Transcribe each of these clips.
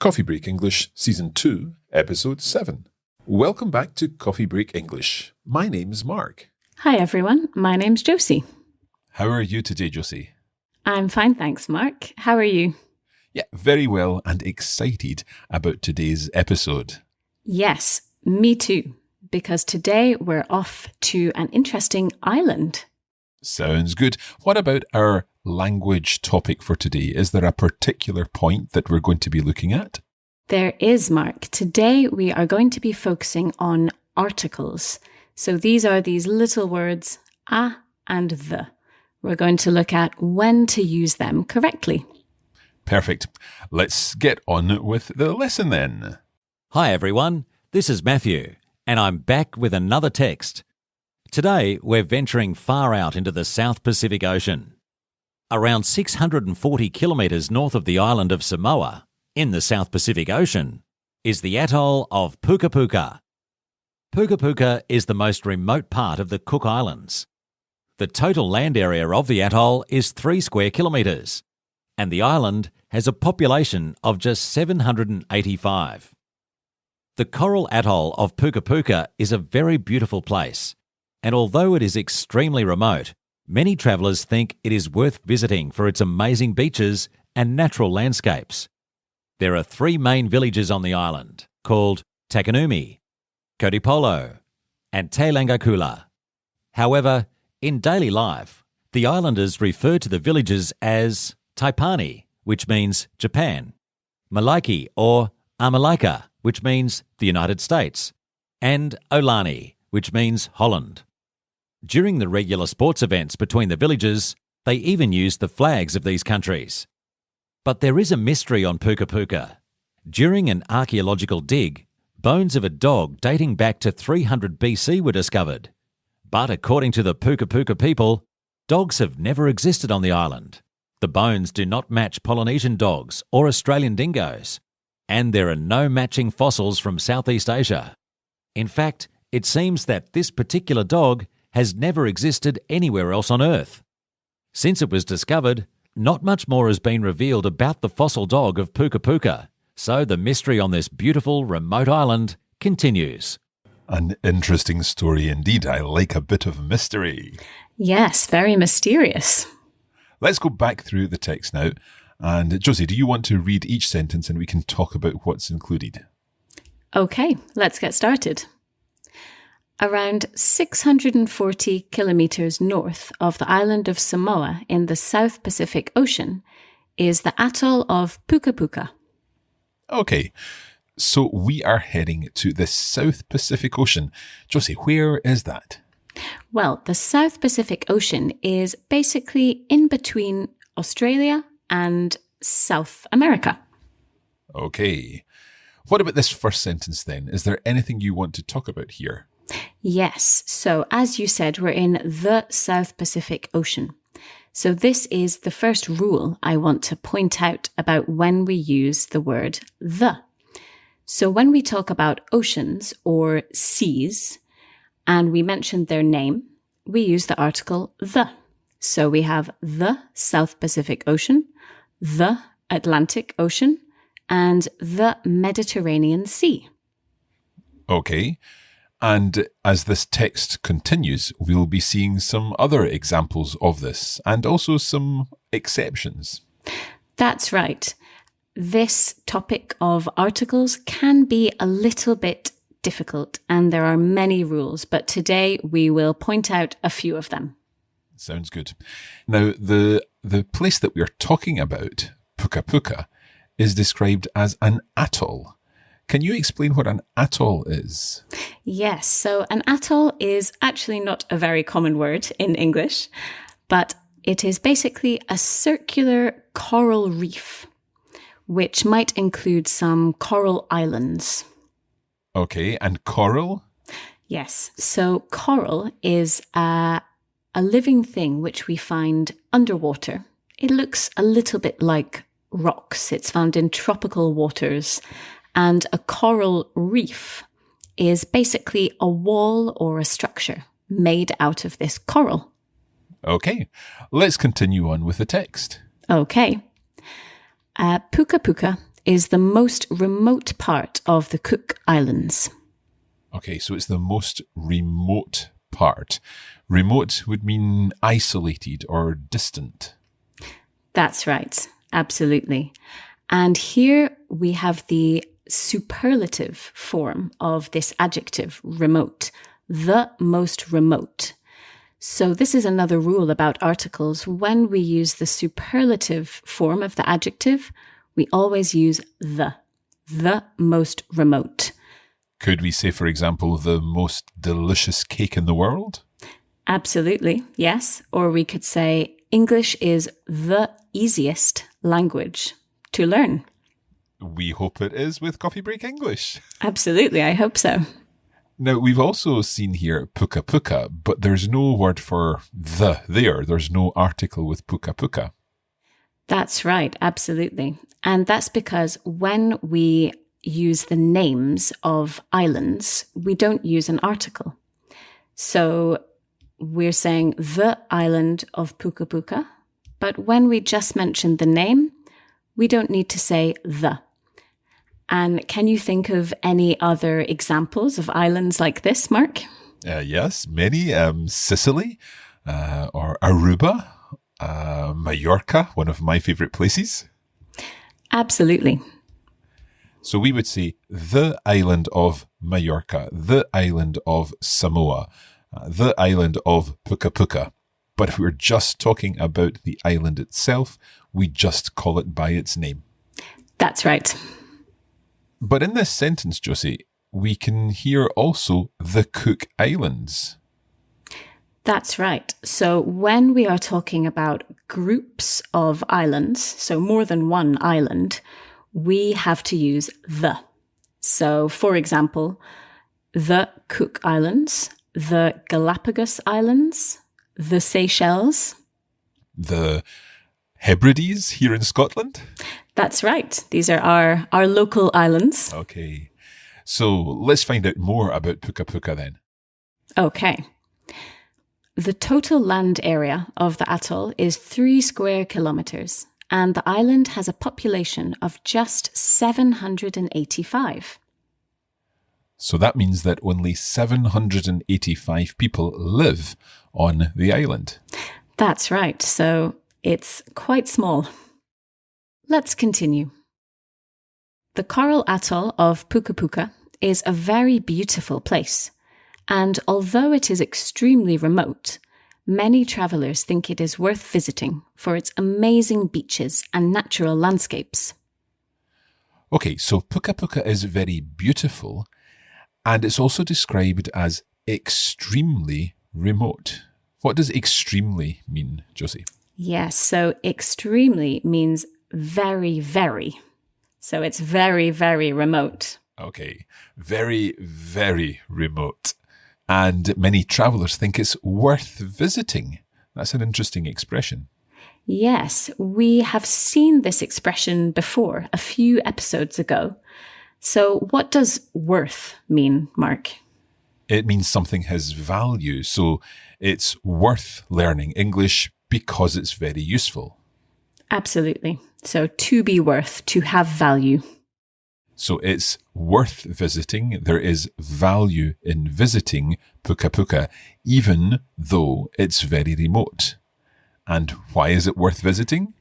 Coffee Break English Season 2, Episode 7. Welcome back to Coffee Break English. My name's Mark. Hi everyone, my name's Josie. How are you today, Josie? I'm fine, thanks, Mark. How are you? Yeah, very well and excited about today's episode. Yes, me too, because today we're off to an interesting island. Sounds good. What about our language topic for today? Is there a particular point that we're going to be looking at? There is, Mark. Today we are going to be focusing on articles. So these are these little words, a and the. We're going to look at when to use them correctly. Perfect. Let's get on with the lesson then. Hi everyone, this is Matthew, and I'm back with another text. Today we're venturing far out into the South Pacific Ocean. Around 640 kilometres north of the island of Samoa, in the South Pacific Ocean, is the atoll of Puka Puka. Puka Puka is the most remote part of the Cook Islands. The total land area of the atoll is 3 square kilometres, and the island has a population of just 785. The coral atoll of Puka Puka is a very beautiful place, and although it is extremely remote, many travellers think it is worth visiting for its amazing beaches and natural landscapes. There are 3 main villages on the island, called Takanumi, Kodipolo, and Te Langakula. However, in daily life, the islanders refer to the villages as Taipani, which means Japan, Malaiki or Amalika, which means the United States, and Olani, which means Holland. During the regular sports events between the villages, they even use the flags of these countries. But there is a mystery on Puka Puka. During an archaeological dig, bones of a dog dating back to 300 BC were discovered. But according to the Puka Puka people, dogs have never existed on the island. The bones do not match Polynesian dogs or Australian dingoes, and there are no matching fossils from Southeast Asia. In fact, it seems that this particular dog has never existed anywhere else on Earth. Since it was discovered, not much more has been revealed about the fossil dog of Puka Puka, so the mystery on this beautiful remote island continues. An interesting story indeed. I like a bit of mystery. Yes, very mysterious. Let's go back through the text now. And Josie, do you want to read each sentence and we can talk about what's included? Okay, let's get started. Around 640 kilometres north of the island of Samoa in the South Pacific Ocean is the atoll of Puka Puka. Okay, so we are heading to the South Pacific Ocean. Josie, where is that? Well, the South Pacific Ocean is basically in between Australia and South America. Okay. What about this first sentence then? Is there anything you want to talk about here? Yes. So as you said, we're in the South Pacific Ocean. So this is the first rule I want to point out about when we use the word the. So when we talk about oceans or seas, and we mention their name, we use the article the. So we have the South Pacific Ocean, the Atlantic Ocean, and the Mediterranean Sea. Okay. And as this text continues, we'll be seeing some other examples of this and also some exceptions. That's right. This topic of articles can be a little bit difficult and there are many rules, but today we will point out a few of them. Sounds good. Now, the place that we're talking about, Puka Puka, is described as an atoll. Can you explain what an atoll is? Yes, so an atoll is actually not a very common word in English, but it is basically a circular coral reef, which might include some coral islands. Okay, and coral? Yes, so coral is a living thing which we find underwater. It looks a little bit like rocks. It's found in tropical waters. And a coral reef is basically a wall or a structure made out of this coral. Okay, let's continue on with the text. Okay. Puka Puka is the most remote part of the Cook Islands. Okay, so it's the most remote part. Remote would mean isolated or distant. That's right. Absolutely. And here we have the superlative form of this adjective, remote, the most remote. So this is another rule about articles. When we use the superlative form of the adjective, we always use the most remote. Could we say, for example, the most delicious cake in the world? Absolutely, yes. Or we could say English is the easiest language to learn. We hope it is with Coffee Break English. Absolutely, I hope so. Now, we've also seen here puka puka, but there's no word for the there. There's no article with puka puka. That's right, absolutely. And that's because when we use the names of islands, we don't use an article. So we're saying the island of Puka Puka, but when we just mention the name, we don't need to say the. And can you think of any other examples of islands like this, Mark? Yes, many. Sicily or Aruba, Mallorca, one of my favorite places. Absolutely. So we would say the island of Mallorca, the island of Samoa, the island of Puka Puka. But if we're just talking about the island itself, we just call it by its name. That's right. But in this sentence, Josie, we can hear also the Cook Islands. That's right. So when we are talking about groups of islands, so more than one island, we have to use the. So, for example, the Cook Islands, the Galapagos Islands, the Seychelles. The Hebrides here in Scotland? That's right. These are our local islands. Okay. So let's find out more about Puka Puka then. Okay. The total land area of the atoll is 3 square kilometers, and the island has a population of just 785. So that means that only 785 people live on the island. That's right. So it's quite small. Let's continue. The coral atoll of Puka Puka is a very beautiful place. And although it is extremely remote, many travellers think it is worth visiting for its amazing beaches and natural landscapes. Okay, so Puka Puka is very beautiful, and it's also described as extremely remote. What does extremely mean, Josie? Yes, so extremely means very, very. So it's very, very remote. Okay, very, very remote. And many travellers think it's worth visiting. That's an interesting expression. Yes, we have seen this expression before, a few episodes ago. So what does worth mean, Mark? It means something has value. So it's worth learning English because it's very useful. Absolutely. So to be worth, to have value. So it's worth visiting. There is value in visiting Puka Puka, even though it's very remote. And why is it worth visiting?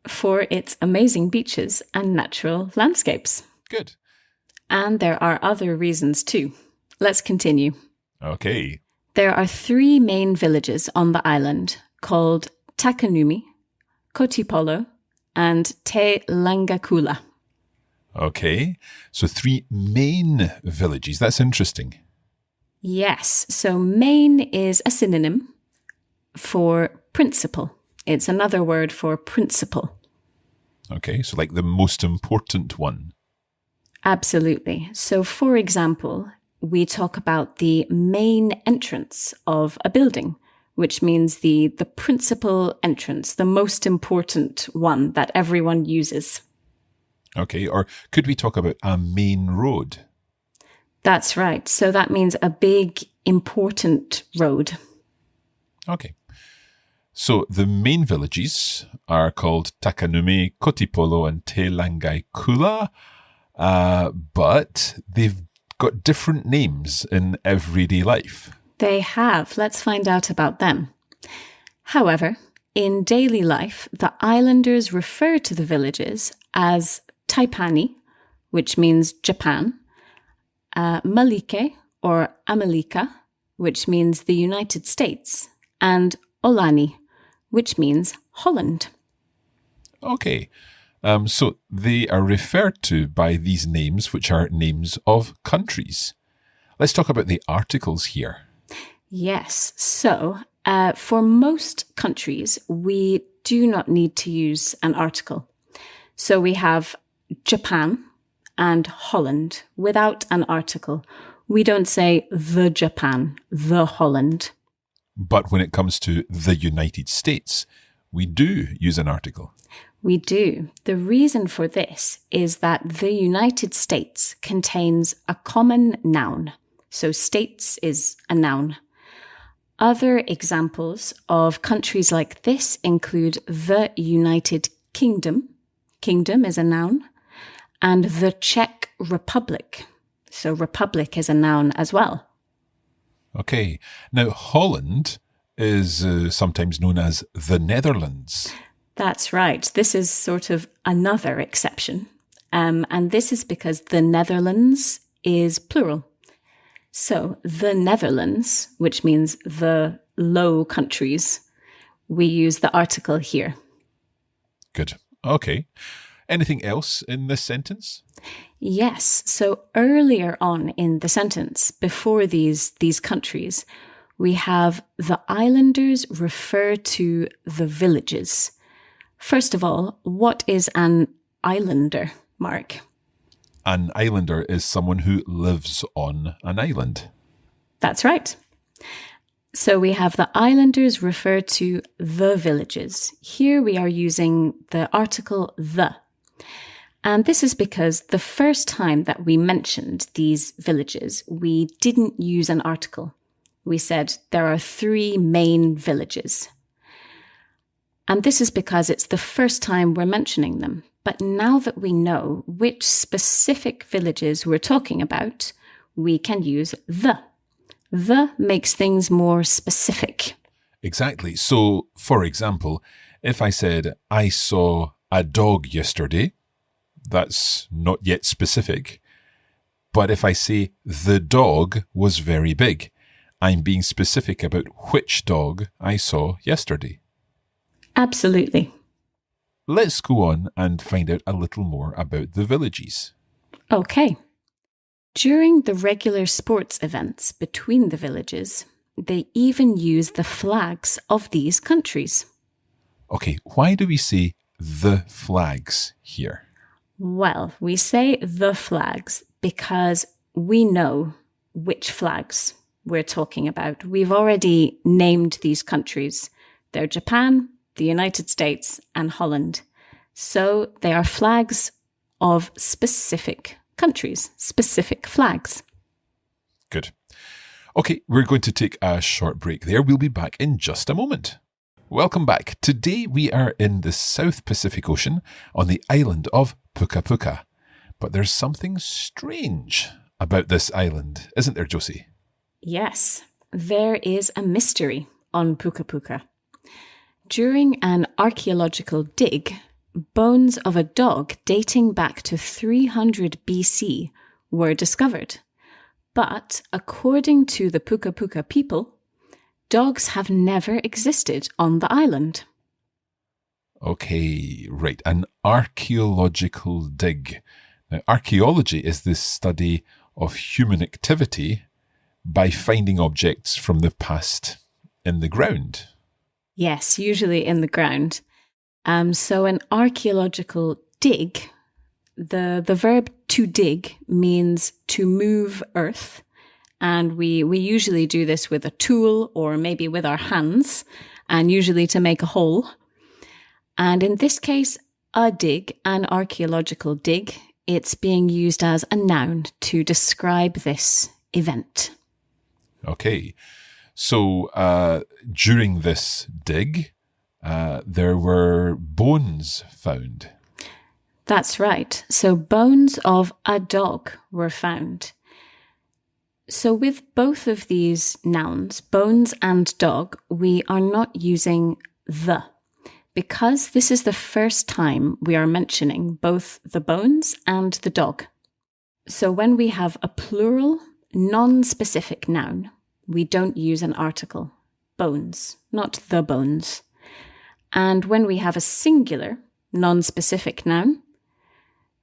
For its amazing beaches and natural landscapes. Good. And there are other reasons too. Let's continue. Okay. There are 3 main villages on the island called Takanumi, Kotipolo, and Te Langakula. Okay. So 3 main villages. That's interesting. Yes. So main is a synonym for principal. It's another word for principal. Okay. So like the most important one. Absolutely. So for example, we talk about the main entrance of a building, which means the principal entrance, the most important one that everyone uses. Okay. Or could we talk about a main road? That's right. So that means a big, important road. Okay. So the main villages are called Takanume, Kotipolo, and Te Langai Kula, but they've got different names in everyday life. They have. Let's find out about them. However, in daily life, the islanders refer to the villages as Taipani, which means Japan, Malike or America, which means the United States, and Olani, which means Holland. Okay, so they are referred to by these names, which are names of countries. Let's talk about the articles here. Yes, so for most countries, we do not need to use an article. So we have Japan and Holland without an article. We don't say the Japan, the Holland. But when it comes to the United States, we do use an article. We do. The reason for this is that the United States contains a common noun. So states is a noun. Other examples of countries like this include the United Kingdom. Kingdom is a noun. And the Czech Republic. So republic is a noun as well. Okay. Now, Holland is sometimes known as the Netherlands. That's right. This is sort of another exception. And this is because the Netherlands is plural. So the Netherlands, which means the Low Countries, we use the article here. Good. Okay. Anything else in this sentence? Yes. So earlier on in the sentence, before these countries, we have the islanders refer to the villages. First of all, what is an islander, Mark? An islander is someone who lives on an island. That's right. So we have the islanders refer to the villages. Here we are using the article the. And this is because the first time that we mentioned these villages, we didn't use an article. We said there are 3 main villages. And this is because it's the first time we're mentioning them. But now that we know which specific villages we're talking about, we can use the. The makes things more specific. Exactly. So, for example, if I said, I saw a dog yesterday, that's not yet specific. But if I say, the dog was very big, I'm being specific about which dog I saw yesterday. Absolutely. Let's go on and find out a little more about the villages. Okay. During the regular sports events between the villages, they even use the flags of these countries. Okay, why do we say the flags here? Well, we say the flags because we know which flags we're talking about. We've already named these countries. They're Japan, the United States, and Holland. So they are flags of specific countries, specific flags. Good. Okay, we're going to take a short break there. We'll be back in just a moment. Welcome back. Today we are in the South Pacific Ocean on the island of Puka Puka. But there's something strange about this island, isn't there, Josie? Yes, there is a mystery on Puka Puka. During an archaeological dig, bones of a dog dating back to 300 BC were discovered. But according to the Puka Puka people, dogs have never existed on the island. Okay, right. An archaeological dig. Now, archaeology is the study of human activity by finding objects from the past in the ground. Yes, usually in the ground. So an archaeological dig, the verb to dig means to move earth. And we usually do this with a tool or maybe with our hands, and usually to make a hole. And in this case, a dig, an archaeological dig, it's being used as a noun to describe this event. Okay. So during this dig, there were bones found. That's right. So bones of a dog were found. So with both of these nouns, bones and dog, we are not using the, because this is the first time we are mentioning both the bones and the dog. So when we have a plural, non-specific noun, we don't use an article, bones, not the bones. And when we have a singular, non-specific noun,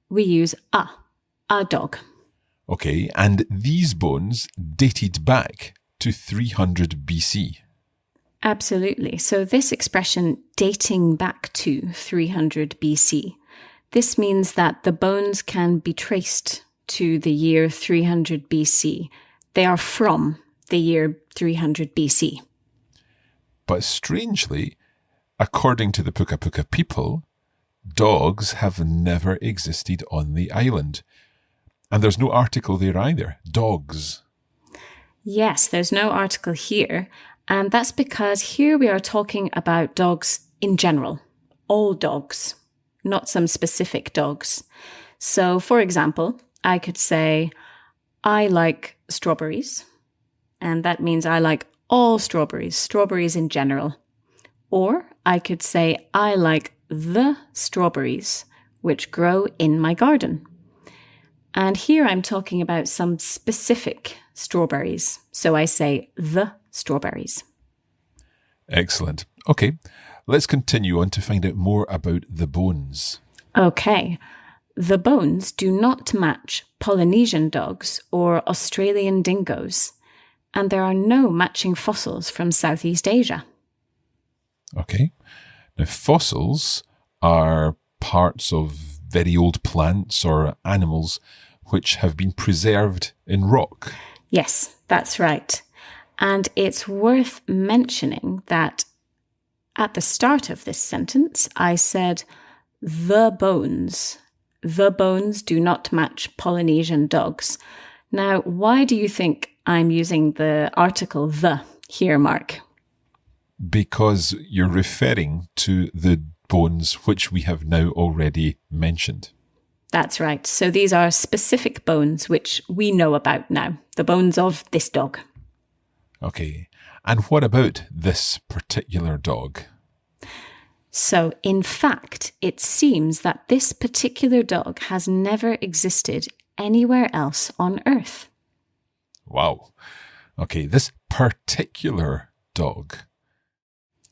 we use a dog. Okay, and these bones dated back to 300 BC. Absolutely. So this expression, dating back to 300 BC, this means that the bones can be traced to the year 300 BC. They are from the year 300 BC. But strangely, according to the Puka Puka people, dogs have never existed on the island. And there's no article there either. Dogs. Yes, there's no article here. And that's because here we are talking about dogs in general. All dogs, not some specific dogs. So, for example, I could say, I like strawberries. And that means I like all strawberries in general. Or I could say, I like the strawberries which grow in my garden. And here I'm talking about some specific strawberries. So I say the strawberries. Excellent. Okay, let's continue on to find out more about the bones. Okay. The bones do not match Polynesian dogs or Australian dingoes. And there are no matching fossils from Southeast Asia. Okay. Now, fossils are parts of very old plants or animals which have been preserved in rock. Yes, that's right. And it's worth mentioning that at the start of this sentence, I said, the bones. The bones do not match Polynesian dogs. Now, why do you think I'm using the article the here, Mark? Because you're referring to the bones which we have now already mentioned. That's right. So these are specific bones which we know about now, the bones of this dog. Okay. And what about this particular dog? So, in fact, it seems that this particular dog has never existed anywhere else on Earth. Wow. Okay, this particular dog.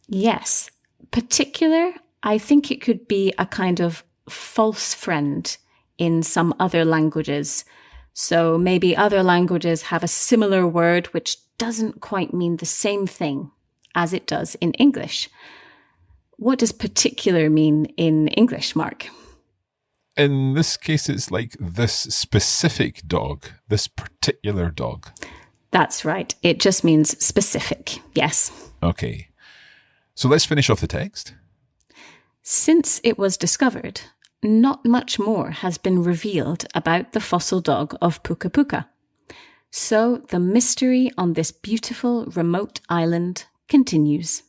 Yes. Particular, I think it could be a kind of false friend in some other languages. So maybe other languages have a similar word which doesn't quite mean the same thing as it does in English. What does particular mean in English, Mark? In this case, it's like this specific dog, this particular dog. That's right. It just means specific, yes. Okay. So let's finish off the text. Since it was discovered, not much more has been revealed about the fossil dog of Puka Puka. So the mystery on this beautiful remote island continues.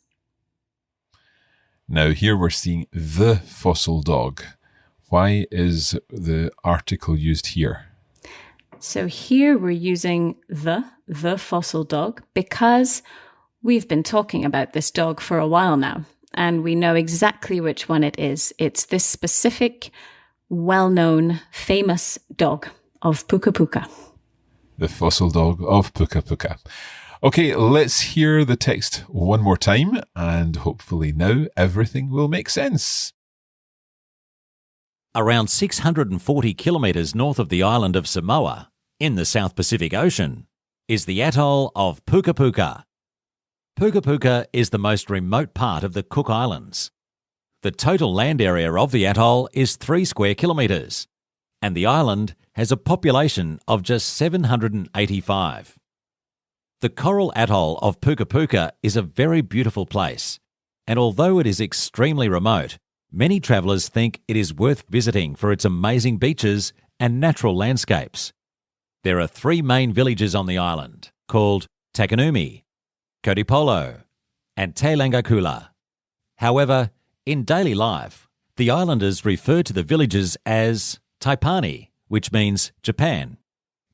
Now here we're seeing the fossil dog. Why is the article used here? So here we're using the fossil dog because we've been talking about this dog for a while now. And we know exactly which one it is. It's this specific, well-known, famous dog of Puka Puka. The fossil dog of Puka Puka. Okay, let's hear the text one more time, and hopefully now everything will make sense. Around 640 kilometres north of the island of Samoa, in the South Pacific Ocean, is the atoll of Puka Puka. Puka Puka is the most remote part of the Cook Islands. The total land area of the atoll is 3 square kilometres, and the island has a population of just 785. The coral atoll of Puka Puka is a very beautiful place, and although it is extremely remote, many travellers think it is worth visiting for its amazing beaches and natural landscapes. There are 3 main villages on the island, called Takanumi, Kodipolo, and Te Langakula. However, in daily life, the islanders refer to the villages as Taipani, which means Japan,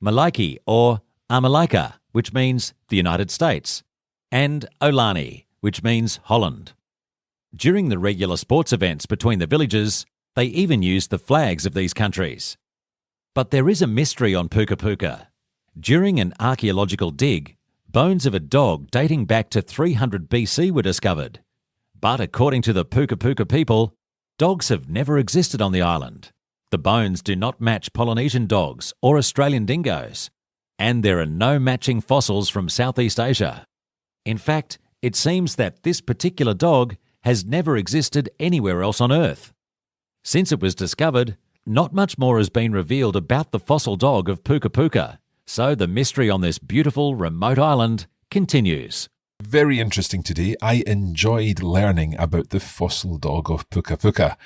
Malaiki or Amalika, which means the United States, and Olani, which means Holland. During the regular sports events between the villages, they even use the flags of these countries. But there is a mystery on Puka Puka. During an archaeological dig, bones of a dog dating back to 300 BC were discovered. But according to the Puka Puka people, dogs have never existed on the island. The bones do not match Polynesian dogs or Australian dingoes, and there are no matching fossils from Southeast Asia. In fact, it seems that this particular dog has never existed anywhere else on Earth. Since it was discovered, not much more has been revealed about the fossil dog of Puka Puka, so the mystery on this beautiful remote island continues. Very interesting today. I enjoyed learning about the fossil dog of Puka Puka.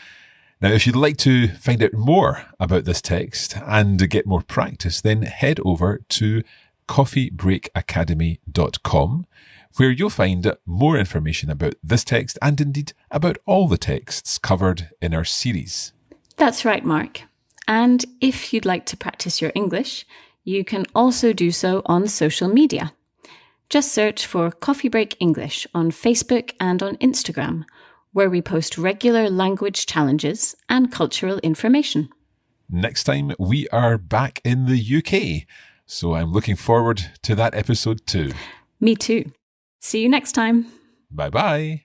Now, if you'd like to find out more about this text and get more practice, then head over to coffeebreakacademy.com, where you'll find more information about this text and indeed about all the texts covered in our series. That's right, Mark. And if you'd like to practice your English, you can also do so on social media. Just search for Coffee Break English on Facebook and on Instagram, where we post regular language challenges and cultural information. Next time, we are back in the UK, so I'm looking forward to that episode too. Me too. See you next time. Bye-bye.